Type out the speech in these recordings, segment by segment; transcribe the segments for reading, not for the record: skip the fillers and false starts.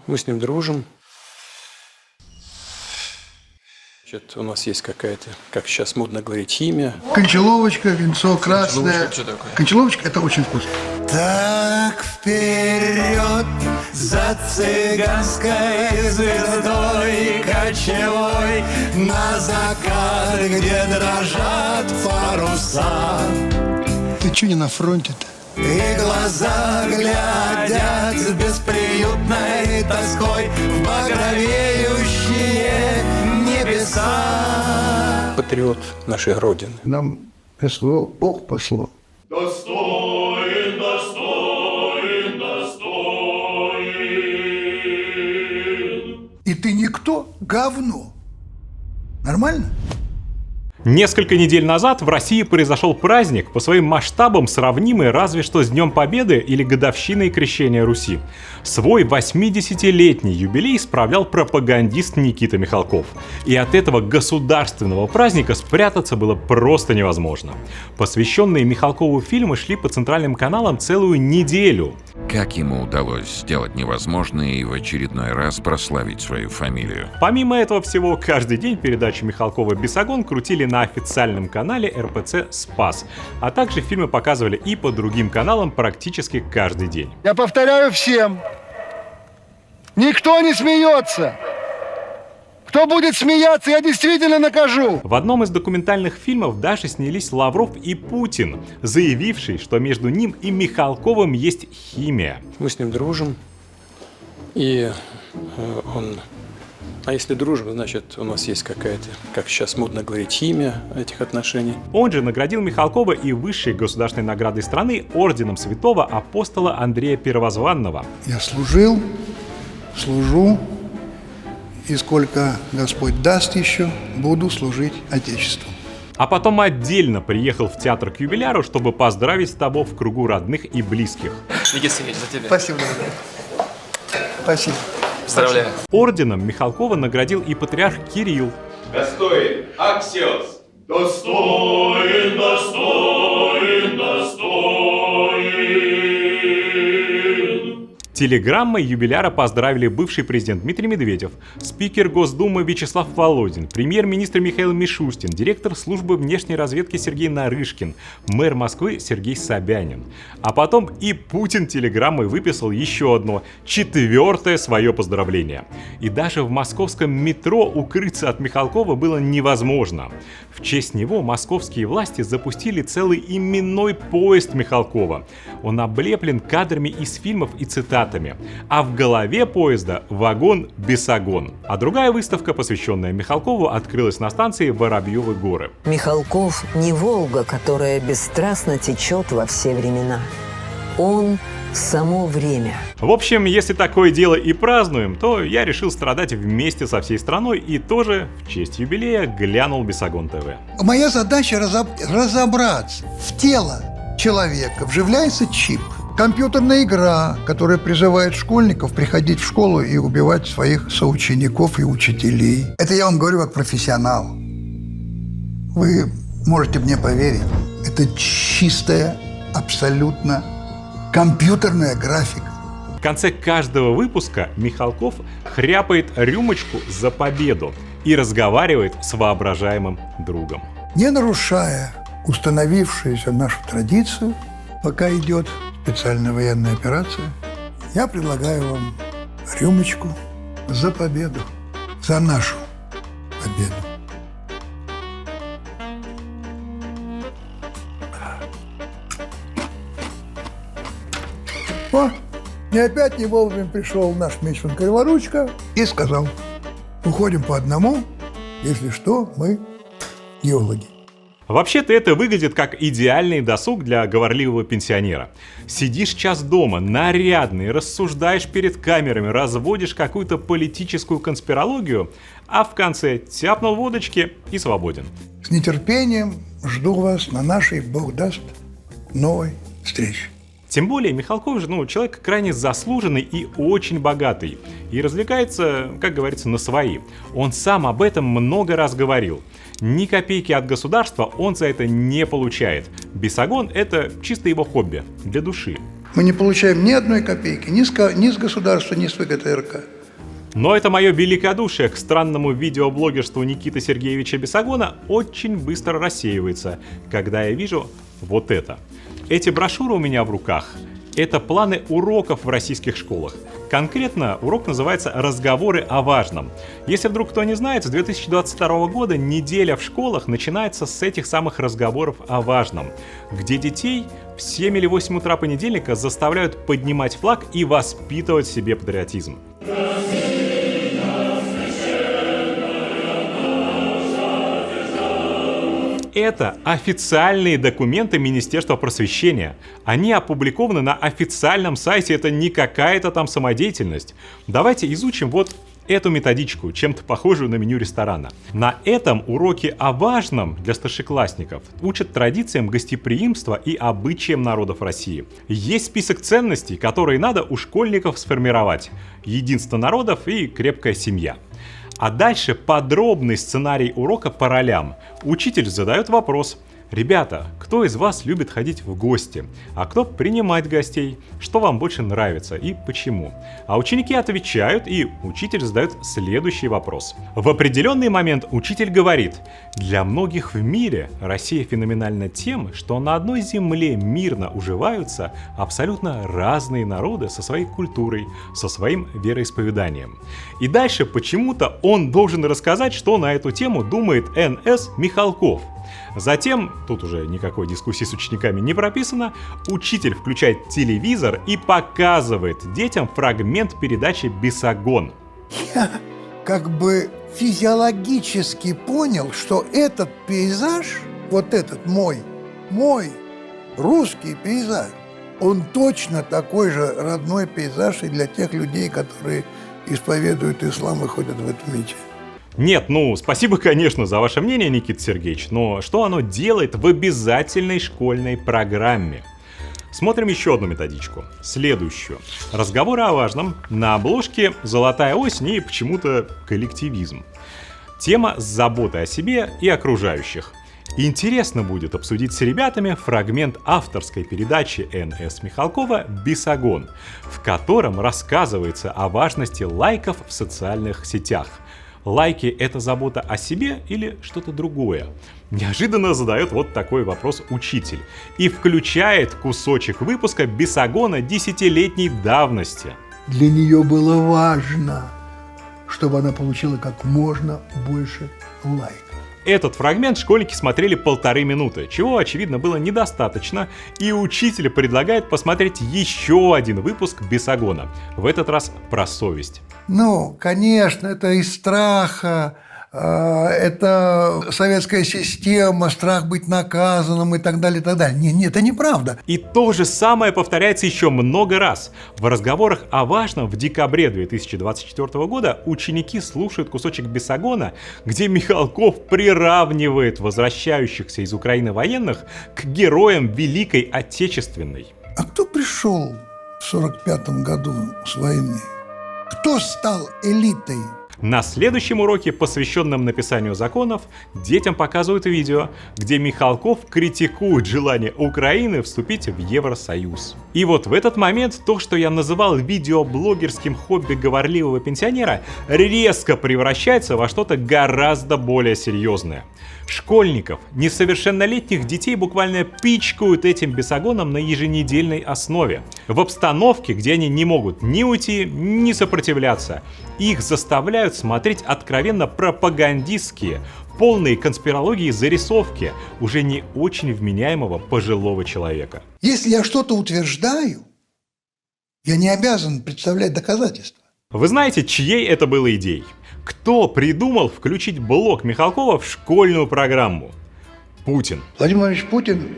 Мы с ним дружим. Значит, у нас есть какая-то, как сейчас модно говорить, химия. Кончаловочка, венцо красное. Кончаловочка – это очень вкусно. Так вперед за цыганской звездой кочевой на закат, где дрожат паруса. Ты что не на фронте-то? И глаза глядят с бесприютной тоской в багровеющие небеса. Патриот нашей Родины. Нам СВО Бог послал. Достоин, достоин, достоин. И ты никто? Говно. Нормально? Несколько недель назад в России произошел праздник, по своим масштабам сравнимый разве что с Днем Победы или годовщиной Крещения Руси. Свой 80-летний юбилей справлял пропагандист Никита Михалков. И от этого государственного праздника спрятаться было просто невозможно. Посвященные Михалкову фильмы шли по центральным каналам целую неделю. Как ему удалось сделать невозможное и в очередной раз прославить свою фамилию? Помимо этого всего, каждый день передачу Михалкова «Бесогон» крутили на официальном канале РПЦ «Спас», а также фильмы показывали и по другим каналам практически каждый день. Я повторяю всем. Никто не смеется. Кто будет смеяться, я действительно накажу. В одном из документальных фильмов даже снялись Лавров и Путин, заявивший, что между ним и Михалковым есть химия. Мы с ним дружим. И он... А если дружим, значит, у нас есть какая-то, как сейчас модно говорить, химия этих отношений. Он же наградил Михалкова и высшей государственной наградой страны орденом святого апостола Андрея Первозванного. Я служил, служу, и сколько Господь даст еще, буду служить Отечеству. А потом отдельно приехал в театр к юбиляру, чтобы поздравить того в кругу родных и близких. Никита Сергеевич, за тебя. Спасибо, дорогой. Спасибо. Поздравляю. Орденом Михалкова наградил и патриарх Кирилл. Достоин, Аксиос. Достоин, достоин, достоин. Телеграммой юбиляра поздравили бывший президент Дмитрий Медведев, спикер Госдумы Вячеслав Володин, премьер-министр Михаил Мишустин, директор службы внешней разведки Сергей Нарышкин, мэр Москвы Сергей Собянин. А потом и Путин телеграммой выписал еще одно, 4-е свое поздравление. И даже в московском метро укрыться от Михалкова было невозможно. В честь него московские власти запустили целый именной поезд Михалкова. Он облеплен кадрами из фильмов и цитатами. А в голове поезда вагон «Бесогон». А другая выставка, посвященная Михалкову, открылась на станции Воробьевы горы. Михалков не Волга, которая бесстрастно течет во все времена. Он само время. В общем, если такое дело и празднуем, то я решил страдать вместе со всей страной и тоже в честь юбилея глянул Бесогон ТВ. Моя задача разобраться. В тело человека вживляется чип. Компьютерная игра, которая призывает школьников приходить в школу и убивать своих соучеников и учителей. Это я вам говорю как профессионал. Вы можете мне поверить. Это чистая, абсолютно компьютерная графика. В конце каждого выпуска Михалков хряпает рюмочку за победу и разговаривает с воображаемым другом. Не нарушая установившуюся нашу традицию, пока идет специальная военная операция, я предлагаю вам рюмочку за победу, за нашу победу. О, и опять не вовремя пришел наш Мечман-Криворучка и сказал: уходим по одному, если что, мы геологи. Вообще-то это выглядит как идеальный досуг для говорливого пенсионера. Сидишь час дома, нарядный, рассуждаешь перед камерами, разводишь какую-то политическую конспирологию, а в конце тяпнул водочки и свободен. С нетерпением жду вас на нашей, Бог даст, новой встрече. Тем более Михалков же, человек крайне заслуженный и очень богатый. И развлекается, как говорится, на свои. Он сам об этом много раз говорил. Ни копейки от государства он за это не получает. Бесогон — это чисто его хобби, для души. Мы не получаем ни одной копейки, ни с государства, ни с ВГТРК. Но это мое великодушие к странному видеоблогерству Никиты Сергеевича Бесогона очень быстро рассеивается, когда я вижу вот это. Эти брошюры у меня в руках. Это планы уроков в российских школах. Конкретно урок называется «Разговоры о важном». Если вдруг кто не знает, с 2022 года неделя в школах начинается с этих самых разговоров о важном, где детей в 7 или 8 утра понедельника заставляют поднимать флаг и воспитывать в себе патриотизм. Это официальные документы Министерства просвещения. Они опубликованы на официальном сайте, это не какая-то там самодеятельность. Давайте изучим вот эту методичку, чем-то похожую на меню ресторана. На этом уроке о важном для старшеклассников учат традициям гостеприимства и обычаям народов России. Есть список ценностей, которые надо у школьников сформировать. Единство народов и крепкая семья. А дальше подробный сценарий урока по ролям. Учитель задает вопрос: ребята, кто из вас любит ходить в гости? А кто принимать гостей? Что вам больше нравится и почему? А ученики отвечают, и учитель задает следующий вопрос. В определенный момент учитель говорит: для многих в мире Россия феноменальна тем, что на одной земле мирно уживаются абсолютно разные народы со своей культурой, со своим вероисповеданием. И дальше почему-то он должен рассказать, что на эту тему думает Н.С. Михалков. Затем, тут уже никакой дискуссии с учениками не прописано, учитель включает телевизор и показывает детям фрагмент передачи «Бесогон». Я как бы физиологически понял, что этот пейзаж, вот этот мой русский пейзаж, он точно такой же родной пейзаж и для тех людей, которые исповедуют ислам и ходят в эту мечеть. Нет, спасибо, конечно, за ваше мнение, Никита Сергеевич, но что оно делает в обязательной школьной программе? Смотрим еще одну методичку, следующую. Разговоры о важном, на обложке золотая осень и почему-то коллективизм. Тема с заботой о себе и окружающих. Интересно будет обсудить с ребятами фрагмент авторской передачи Н.С. Михалкова «Бесогон», в котором рассказывается о важности лайков в социальных сетях. Лайки — это забота о себе или что-то другое? Неожиданно задает вот такой вопрос учитель и включает кусочек выпуска «Бесогона» 10-летней давности. Для нее было важно, чтобы она получила как можно больше лайков. Этот фрагмент школьники смотрели 1,5 минуты, чего, очевидно, было недостаточно, и учитель предлагает посмотреть еще один выпуск «Бесогона», в этот раз про совесть. Конечно, это из страха, это советская система, страх быть наказанным и так далее, и так далее. Нет, это неправда. И то же самое повторяется еще много раз. В разговорах о важном в декабре 2024 года ученики слушают кусочек «Бесогона», где Михалков приравнивает возвращающихся из Украины военных к героям Великой Отечественной. А кто пришел в 1945 году с войны? Кто стал элитой? На следующем уроке, посвященном написанию законов, детям показывают видео, где Михалков критикует желание Украины вступить в Евросоюз. И вот в этот момент то, что я называл видеоблогерским хобби говорливого пенсионера, резко превращается во что-то гораздо более серьезное. Школьников, несовершеннолетних детей буквально пичкают этим бесогоном на еженедельной основе. В обстановке, где они не могут ни уйти, ни сопротивляться. Их заставляют смотреть откровенно пропагандистские, полные конспирологии зарисовки уже не очень вменяемого пожилого человека. Если я что-то утверждаю, я не обязан представлять доказательства. Вы знаете, чьей это было идеей? Кто придумал включить блог Михалкова в школьную программу? Путин. Владимир Владимирович Путин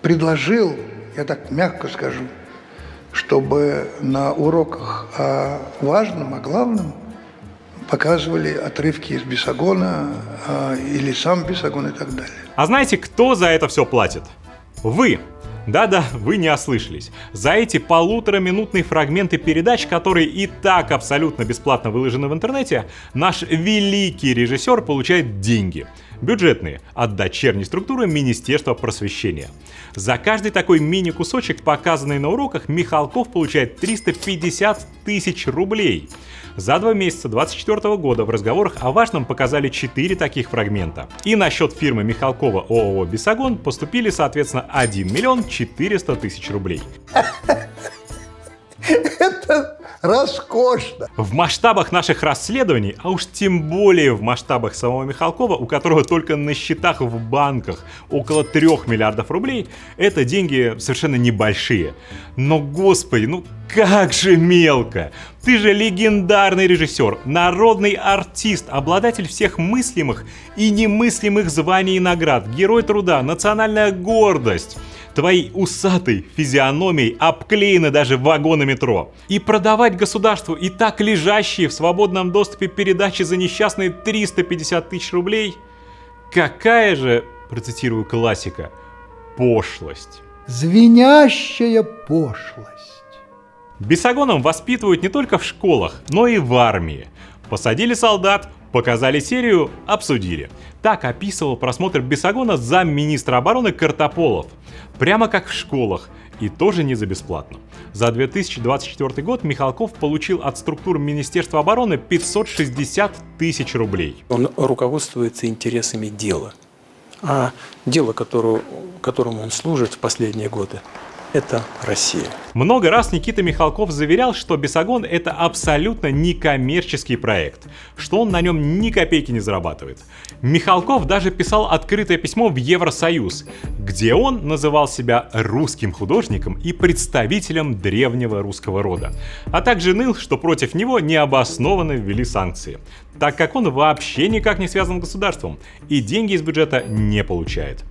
предложил, я так мягко скажу, чтобы на уроках о важном, о главном показывали отрывки из «Бесогона» или сам «Бесогон» и так далее. А знаете, кто за это все платит? Вы. Да-да, вы не ослышались. За эти 1,5-минутные фрагменты передач, которые и так абсолютно бесплатно выложены в интернете, наш великий режиссер получает деньги. бюджетные, от дочерней структуры Министерства просвещения. За каждый такой мини-кусочек, показанный на уроках, Михалков получает 350 тысяч рублей. За 2 месяца 2024 года в разговорах о важном показали 4 таких фрагмента. И на счет фирмы Михалкова ООО «Бесогон» поступили, соответственно, 1 миллион 400 тысяч рублей. Это роскошно. В масштабах наших расследований, а уж тем более в масштабах самого Михалкова, у которого только на счетах в банках около 3 миллиардов рублей, это деньги совершенно небольшие. Но, господи, ну как же мелко! Ты же легендарный режиссер, народный артист, обладатель всех мыслимых и немыслимых званий и наград, герой труда, национальная гордость. Твоей усатой физиономией обклеены даже вагоны метро. И продавать государству и так лежащие в свободном доступе передачи за несчастные 350 тысяч рублей? Какая же, процитирую классика, пошлость. Звенящая пошлость. Бесогоном воспитывают не только в школах, но и в армии. Посадили солдат, показали серию, обсудили. Так описывал просмотр Бесогона замминистра обороны Картополов. Прямо как в школах, и тоже не за бесплатно. За 2024 год Михалков получил от структур Министерства обороны 560 тысяч рублей. Он руководствуется интересами дела. А дело, которому он служит в последние годы, это Россия. Много раз Никита Михалков заверял, что Бесогон — это абсолютно некоммерческий проект, что он на нем ни копейки не зарабатывает. Михалков даже писал открытое письмо в Евросоюз, где он называл себя русским художником и представителем древнего русского рода, а также ныл, что против него необоснованно ввели санкции, так как он вообще никак не связан с государством и деньги из бюджета не получает.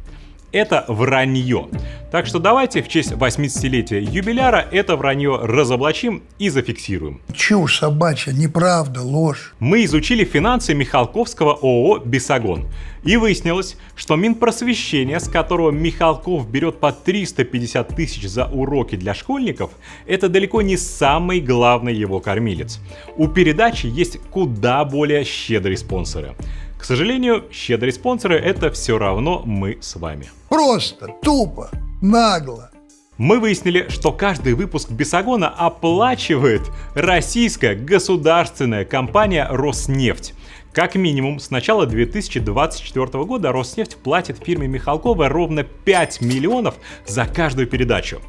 Это вранье. Так что давайте в честь 80-летия юбиляра это вранье разоблачим и зафиксируем. Чушь собачья, неправда, ложь. Мы изучили финансы Михалковского ООО «Бесогон». И выяснилось, что Минпросвещение, с которого Михалков берет по 350 тысяч за уроки для школьников, это далеко не самый главный его кормилец. У передачи есть куда более щедрые спонсоры. К сожалению, щедрые спонсоры — это все равно мы с вами. Просто, тупо, нагло. Мы выяснили, что каждый выпуск Бесогона оплачивает российская государственная компания «Роснефть». Как минимум, с начала 2024 года Роснефть платит фирме Михалкова ровно 5 миллионов за каждую передачу.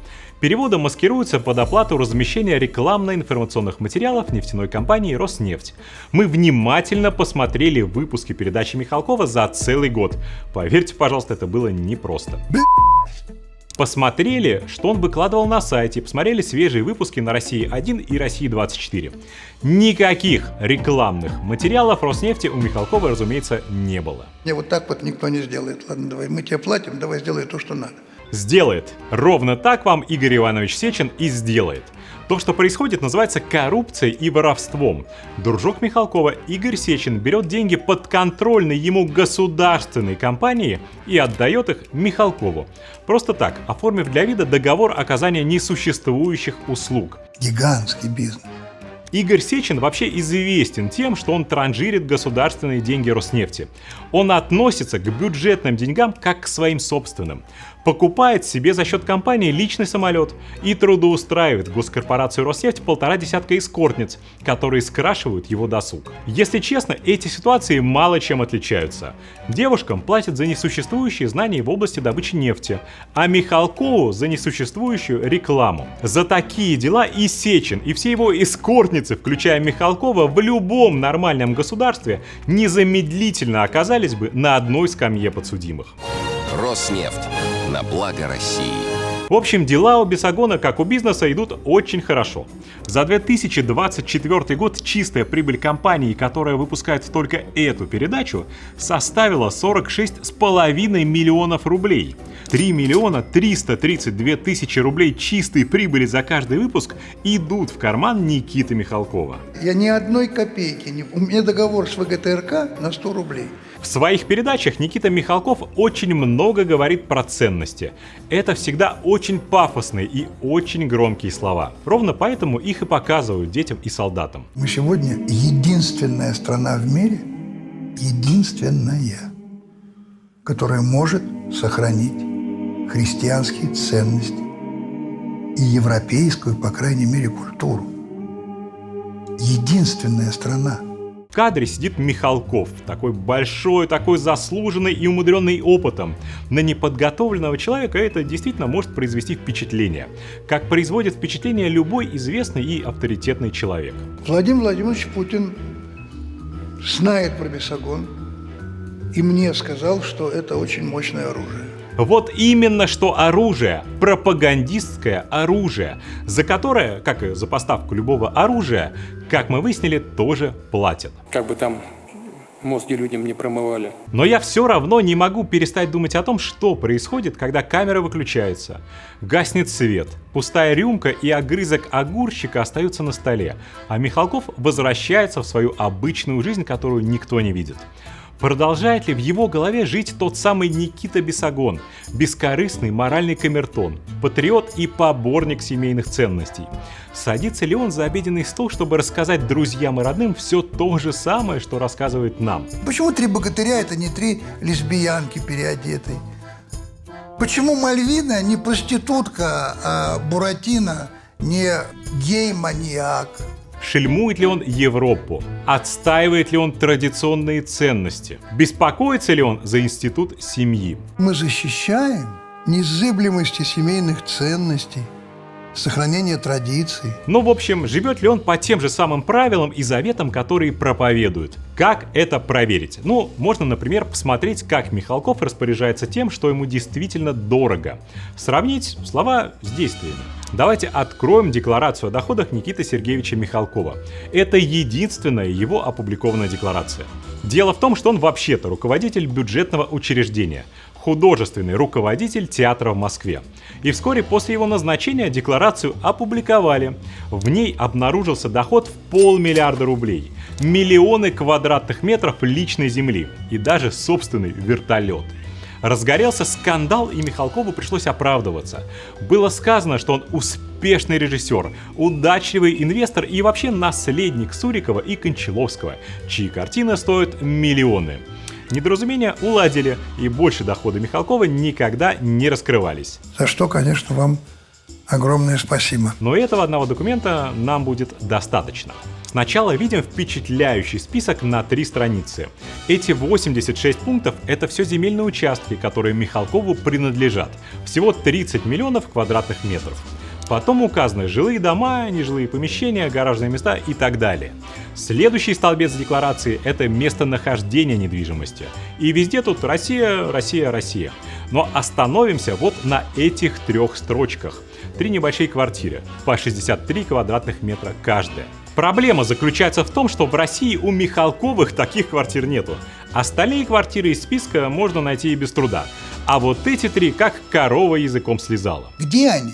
Переводом маскируется под оплату размещения рекламно-информационных материалов нефтяной компании «Роснефть». Мы внимательно посмотрели выпуски передачи Михалкова за целый год. Поверьте, пожалуйста, это было непросто. Посмотрели, что он выкладывал на сайте, посмотрели свежие выпуски на «России-1» и «России-24». Никаких рекламных материалов Роснефти у Михалкова, разумеется, не было. Не, вот так вот никто не сделает. Ладно, давай, мы тебе платим, давай сделай то, что надо. Сделает. Ровно так вам Игорь Иванович Сечин и сделает. То, что происходит, называется коррупцией и воровством. Дружок Михалкова Игорь Сечин берет деньги подконтрольной ему государственной компании и отдает их Михалкову. Просто так, оформив для вида договор оказания несуществующих услуг. Гигантский бизнес. Игорь Сечин вообще известен тем, что он транжирит государственные деньги Роснефти. Он относится к бюджетным деньгам как к своим собственным. Покупает себе за счет компании личный самолет и трудоустраивает в госкорпорацию Роснефть 1,5 десятка эскортниц, которые скрашивают его досуг. Если честно, эти ситуации мало чем отличаются. Девушкам платят за несуществующие знания в области добычи нефти, а Михалкову за несуществующую рекламу. За такие дела и Сечин, и все его эскортницы, включая Михалкова, в любом нормальном государстве незамедлительно оказались бы на одной скамье подсудимых. Роснефть. На благо России. В общем, дела у Бесогона, как у бизнеса, идут очень хорошо. За 2024 год чистая прибыль компании, которая выпускает только эту передачу, составила 46,5 миллионов рублей. 3 миллиона 332 тысячи рублей чистой прибыли за каждый выпуск идут в карман Никиты Михалкова. Я ни одной копейки не... У меня договор с ВГТРК на 100 рублей. В своих передачах Никита Михалков очень много говорит про ценности. Это всегда очень пафосные и очень громкие слова. Ровно поэтому их и показывают детям и солдатам. Мы сегодня единственная страна в мире, единственная, которое может сохранить христианские ценности и европейскую, по крайней мере, культуру. Единственная страна. В кадре сидит Михалков, такой большой, такой заслуженный и умудренный опытом. На неподготовленного человека это действительно может произвести впечатление, как производит впечатление любой известный и авторитетный человек. Владимир Владимирович Путин знает про Бесогон и мне сказал, что это очень мощное оружие. Вот именно что оружие, пропагандистское оружие, за которое, как и за поставку любого оружия, как мы выяснили, тоже платят. Как бы там мозги людям не промывали. Но я все равно не могу перестать думать о том, что происходит, когда камера выключается. Гаснет свет, пустая рюмка и огрызок огурчика остаются на столе, а Михалков возвращается в свою обычную жизнь, которую никто не видит. Продолжает ли в его голове жить тот самый Никита Бесогон, бескорыстный моральный камертон, патриот и поборник семейных ценностей? Садится ли он за обеденный стол, чтобы рассказать друзьям и родным все то же самое, что рассказывает нам? Почему «Три богатыря» — это не три лесбиянки переодетые? Почему Мальвина не проститутка, а Буратино не гей-маньяк? Шельмует ли он Европу? Отстаивает ли он традиционные ценности? Беспокоится ли он за институт семьи? Мы защищаем незыблемости семейных ценностей, сохранение традиций. Ну, в общем, живет ли он по тем же самым правилам и заветам, которые проповедует? Как это проверить? Ну, можно, например, посмотреть, как Михалков распоряжается тем, что ему действительно дорого. Сравнить слова с действиями. Давайте откроем декларацию о доходах Никиты Сергеевича Михалкова. Это единственная его опубликованная декларация. Дело в том, что он вообще-то руководитель бюджетного учреждения, художественный руководитель театра в Москве. И вскоре после его назначения декларацию опубликовали. В ней обнаружился доход в 500 миллиарда рублей, миллионы квадратных метров личной земли и даже собственный вертолет. Разгорелся скандал, и Михалкову пришлось оправдываться. Было сказано, что он успешный режиссер, удачливый инвестор и вообще наследник Сурикова и Кончаловского, чьи картины стоят миллионы. Недоразумения уладили, и больше доходы Михалкова никогда не раскрывались. За что, конечно, вам огромное спасибо. Но этого одного документа нам будет достаточно. Сначала видим впечатляющий список на 3 страницы. Эти 86 пунктов – это все земельные участки, которые Михалкову принадлежат. Всего 30 миллионов квадратных метров. Потом указаны жилые дома, нежилые помещения, гаражные места и так далее. Следующий столбец декларации – это местонахождение недвижимости. И везде тут Россия, Россия, Россия. Но остановимся вот на этих 3 строчках. 3 небольшие квартиры, по 63 квадратных метра каждая. Проблема заключается в том, что в России у Михалковых таких квартир нету. Остальные квартиры из списка можно найти и без труда. А вот эти 3 как корова языком слезала. Где они?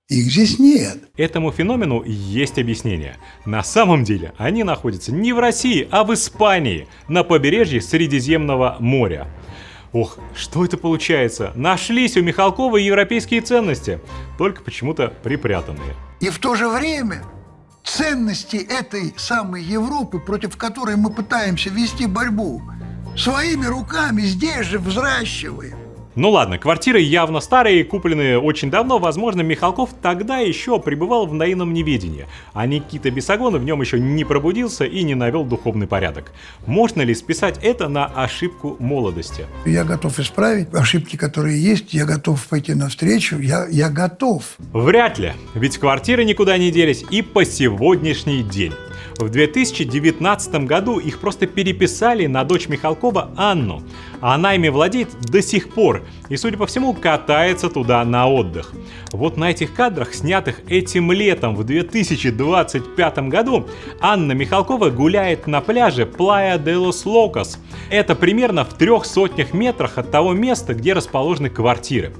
Их здесь нет. Этому феномену есть объяснение. На самом деле они находятся не в России, а в Испании, на побережье Средиземного моря. Ох, что это получается? Нашлись у Михалкова европейские ценности, только почему-то припрятанные. И в то же время ценности этой самой Европы, против которой мы пытаемся вести борьбу, своими руками здесь же взращиваем. Ну ладно, квартиры явно старые, купленные очень давно, возможно, Михалков тогда еще пребывал в наивном неведении, а Никита Бесогон в нем еще не пробудился и не навел духовный порядок. Можно ли списать это на ошибку молодости? Я готов исправить ошибки, которые есть, я готов пойти навстречу, я готов. Вряд ли, ведь квартиры никуда не делись и по сегодняшний день. В 2019 году их просто переписали на дочь Михалкова Анну. Она ими владеет до сих пор и, судя по всему, катается туда на отдых. Вот на этих кадрах, снятых этим летом в 2025 году, Анна Михалкова гуляет на пляже Плая де лос Локос. Это примерно в 300 метрах от того места, где расположены квартиры.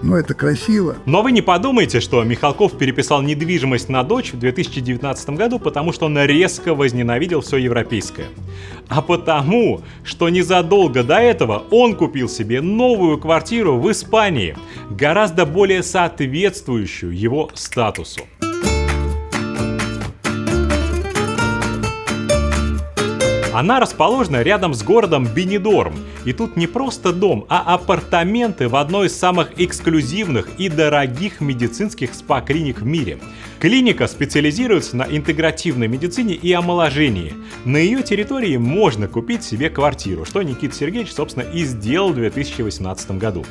Ну, это красиво. Но вы не подумайте, что Михалков переписал недвижимость на дочь в 2019 году, потому что он резко возненавидел все европейское. А потому, что незадолго до этого он купил себе новую квартиру в Испании, гораздо более соответствующую его статусу. Она расположена рядом с городом Бенидорм, и тут не просто дом, а апартаменты в одной из самых эксклюзивных и дорогих медицинских спа-клиник в мире. Клиника специализируется на интегративной медицине и омоложении. На ее территории можно купить себе квартиру, что Никита Сергеевич, собственно, и сделал в 2018 году.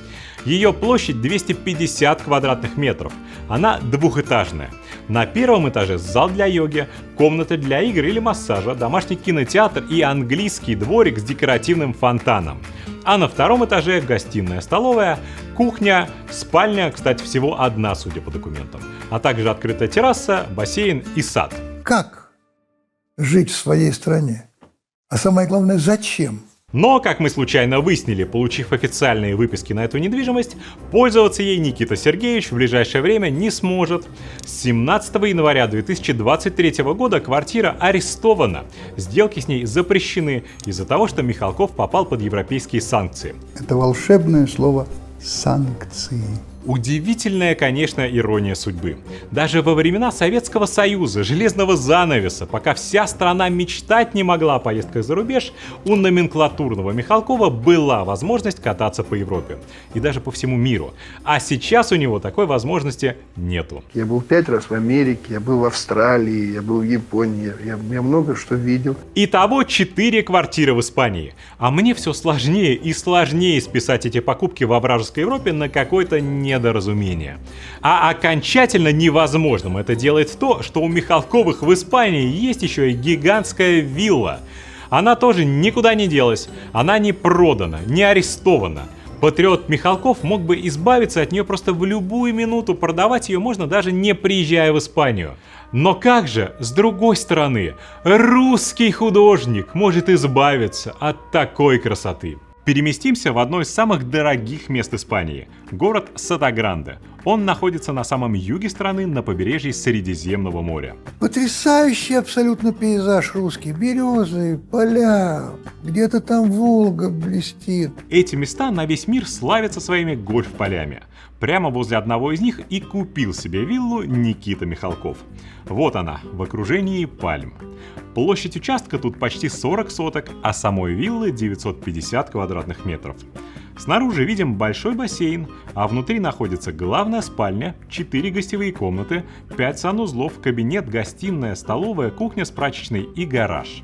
Ее площадь 250 квадратных метров. Она двухэтажная. На первом этаже зал для йоги, комната для игр или массажа, домашний кинотеатр и английский дворик с декоративным фонтаном. А на втором этаже гостиная, столовая, кухня, спальня, кстати, всего одна, судя по документам, а также открытая терраса, бассейн и сад. Как жить в своей стране? А самое главное, зачем? Но, как мы случайно выяснили, получив официальные выписки на эту недвижимость, пользоваться ей Никита Сергеевич в ближайшее время не сможет. С 17 января 2023 года квартира арестована. Сделки с ней запрещены из-за того, что Михалков попал под европейские санкции. Это волшебное слово «санкции». Удивительная, конечно, ирония судьбы. Даже во времена Советского Союза, железного занавеса, пока вся страна мечтать не могла о поездках за рубеж, у номенклатурного Михалкова была возможность кататься по Европе. И даже по всему миру. А сейчас у него такой возможности нету. Я был 5 раз в Америке, я был в Австралии, я был в Японии, я много что видел. Итого 4 квартиры в Испании. А мне все сложнее и сложнее списать эти покупки во вражеской Европе на какой-то недоразумение. А окончательно невозможным это делает то, что у Михалковых в Испании есть еще и гигантская вилла. Она тоже никуда не делась, она не продана, не арестована. Патриот Михалков мог бы избавиться от нее просто в любую минуту, продавать ее можно даже не приезжая в Испанию. Но как же, с другой стороны, русский художник может избавиться от такой красоты? Переместимся в одно из самых дорогих мест Испании – город Сотогранде. Он находится на самом юге страны, на побережье Средиземного моря. Потрясающий абсолютно пейзаж русский. Березы, поля, где-то там Волга блестит. Эти места на весь мир славятся своими гольф-полями. Прямо возле одного из них и купил себе виллу Никита Михалков. Вот она, в окружении пальм. Площадь участка тут почти 40 соток, а самой виллы 950 квадратных метров. Снаружи видим большой бассейн, а внутри находится главная спальня, 4 гостевые комнаты, 5 санузлов, кабинет, гостиная, столовая, кухня с прачечной и гараж.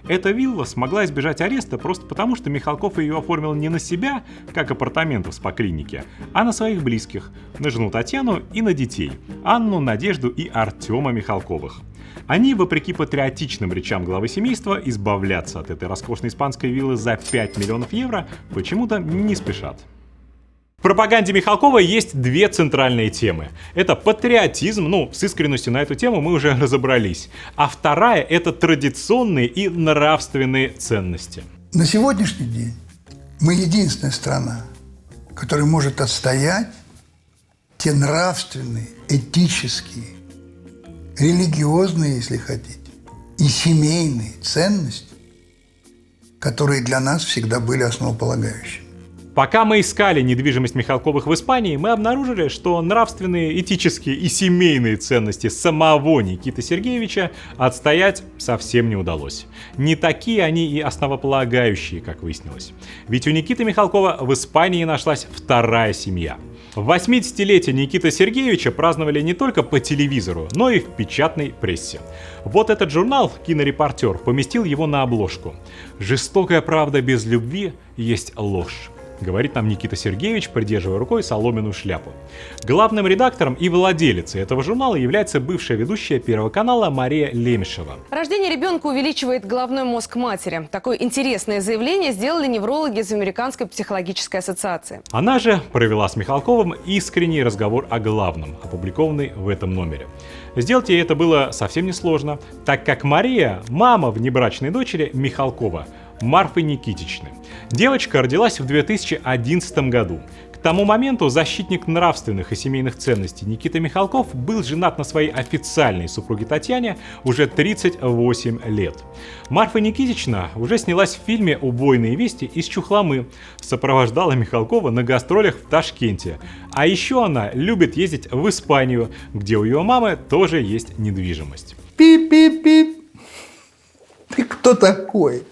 Эта вилла смогла избежать ареста просто потому, что Михалков ее оформил не на себя, как апартаменты в спа-клинике, а на своих близких, на жену Татьяну и на детей, Анну, Надежду и Артема Михалковых. Они, вопреки патриотичным речам главы семейства, избавляться от этой роскошной испанской виллы за 5 миллионов евро почему-то не спешат. В пропаганде Михалкова есть две центральные темы. Это патриотизм, с искренностью на эту тему мы уже разобрались. А вторая – это традиционные и нравственные ценности. На сегодняшний день мы единственная страна, которая может отстоять те нравственные, этические, религиозные, если хотите, и семейные ценности, которые для нас всегда были основополагающими. Пока мы искали недвижимость Михалковых в Испании, мы обнаружили, что нравственные, этические и семейные ценности самого Никиты Сергеевича отстоять совсем не удалось. Не такие они и основополагающие, как выяснилось. Ведь у Никиты Михалкова в Испании нашлась вторая семья. В 80-летие Никиты Сергеевича праздновали не только по телевизору, но и в печатной прессе. Вот этот журнал «Кинорепортер» поместил его на обложку. «Жестокая правда без любви есть ложь», говорит нам Никита Сергеевич, придерживая рукой соломенную шляпу. Главным редактором и владелицей этого журнала является бывшая ведущая Первого канала Мария Лемешева. Рождение ребенка увеличивает головной мозг матери. Такое интересное заявление сделали неврологи из Американской психологической ассоциации. Она же провела с Михалковым искренний разговор о главном, опубликованный в этом номере. Сделать ей это было совсем несложно, так как Мария – мама внебрачной дочери Михалкова, Марфы Никитичны. Девочка родилась в 2011 году. К тому моменту защитник нравственных и семейных ценностей Никита Михалков был женат на своей официальной супруге Татьяне уже 38 лет. Марфа Никитична уже снялась в фильме «Убойные вести» из Чухломы, сопровождала Михалкова на гастролях в Ташкенте. А еще она любит ездить в Испанию, где у ее мамы тоже есть недвижимость. Пип-пип-пип. Ты кто такой?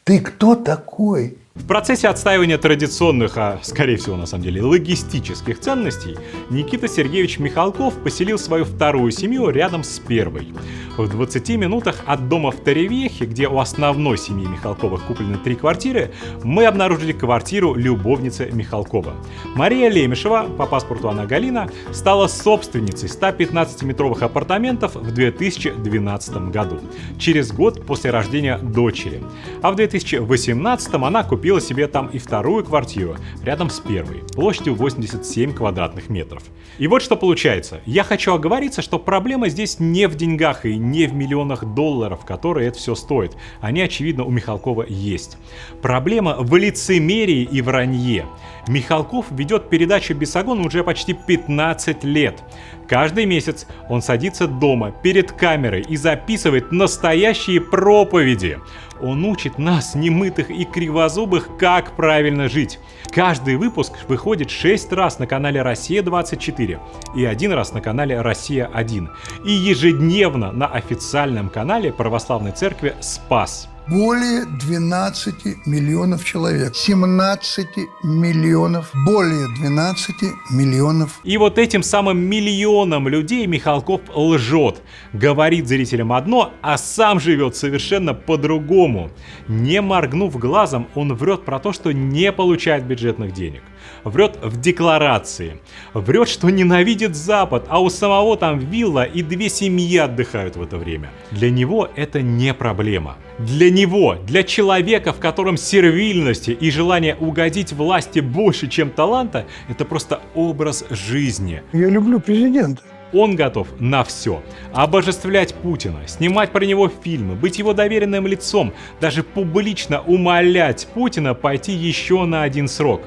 Ты кто такой? В процессе отстаивания традиционных, а скорее всего на самом деле логистических ценностей, Никита Сергеевич Михалков поселил свою вторую семью рядом с первой. В 20 минутах от дома в Торревьехе, где у основной семьи Михалковых куплены 3 квартиры, мы обнаружили квартиру любовницы Михалкова. Мария Лемешева, по паспорту она Галина, стала собственницей 115-метровых апартаментов в 2012 году, через год после рождения дочери. А в 2018 она купила себе там и вторую квартиру, рядом с первой, площадью 87 квадратных метров. И вот что получается. Я хочу оговориться, что проблема здесь не в деньгах и не в миллионах долларов, которые это все стоит. Они, очевидно, у Михалкова есть. Проблема в лицемерии и вранье. Михалков ведет передачу «Бесогон» уже почти 15 лет. Каждый месяц он садится дома перед камерой и записывает настоящие проповеди. Он учит нас, немытых и кривозубых, как правильно жить. Каждый выпуск выходит 6 раз на канале «Россия-24» и 1 раз на канале «Россия-1». И ежедневно на официальном канале Православной Церкви «Спас». Более 12 миллионов человек. 17 миллионов. Более 12 миллионов. И вот этим самым миллионам людей Михалков лжет. Говорит зрителям одно, а сам живет совершенно по-другому. Не моргнув глазом, он врет про то, что не получает бюджетных денег. Врет в декларации. Врет, что ненавидит Запад, а у самого там вилла и 2 семьи отдыхают в это время. Для него это не проблема. Для него, для человека, в котором сервильности и желание угодить власти больше, чем таланта, это просто образ жизни. Я люблю президента. Он готов на все. Обожествлять Путина, снимать про него фильмы, быть его доверенным лицом, даже публично умолять Путина пойти еще на 1 срок.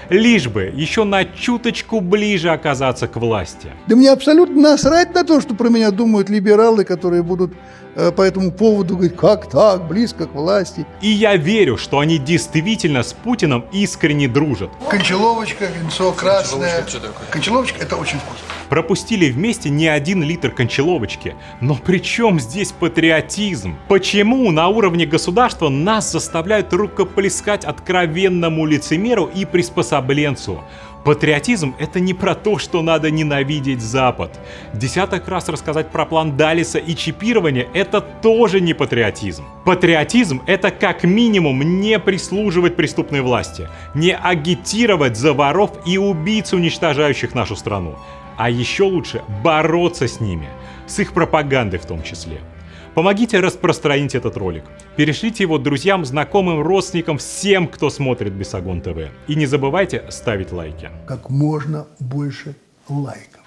Лишь бы еще на чуточку ближе оказаться к власти. Да мне абсолютно насрать на то, что про меня думают либералы, которые будут по этому поводу говорить, как так, близко к власти. И я верю, что они действительно с Путиным искренне дружат. Кончаловочка, винцо красное. Кончаловочка – это очень вкусно. Пропустили вместе не 1 литр кончаловочки. Но при чем здесь патриотизм? Почему на уровне государства нас заставляют рукоплескать откровенному лицемеру и приспособленцу? Патриотизм — это не про то, что надо ненавидеть Запад. Десяток раз рассказать про план Даллеса и чипирование — это тоже не патриотизм. Патриотизм — это как минимум не прислуживать преступной власти, не агитировать за воров и убийц, уничтожающих нашу страну. А еще лучше бороться с ними, с их пропагандой в том числе. Помогите распространить этот ролик. Перешлите его друзьям, знакомым, родственникам, всем, кто смотрит Бесогон ТВ. И не забывайте ставить лайки. Как можно больше лайков.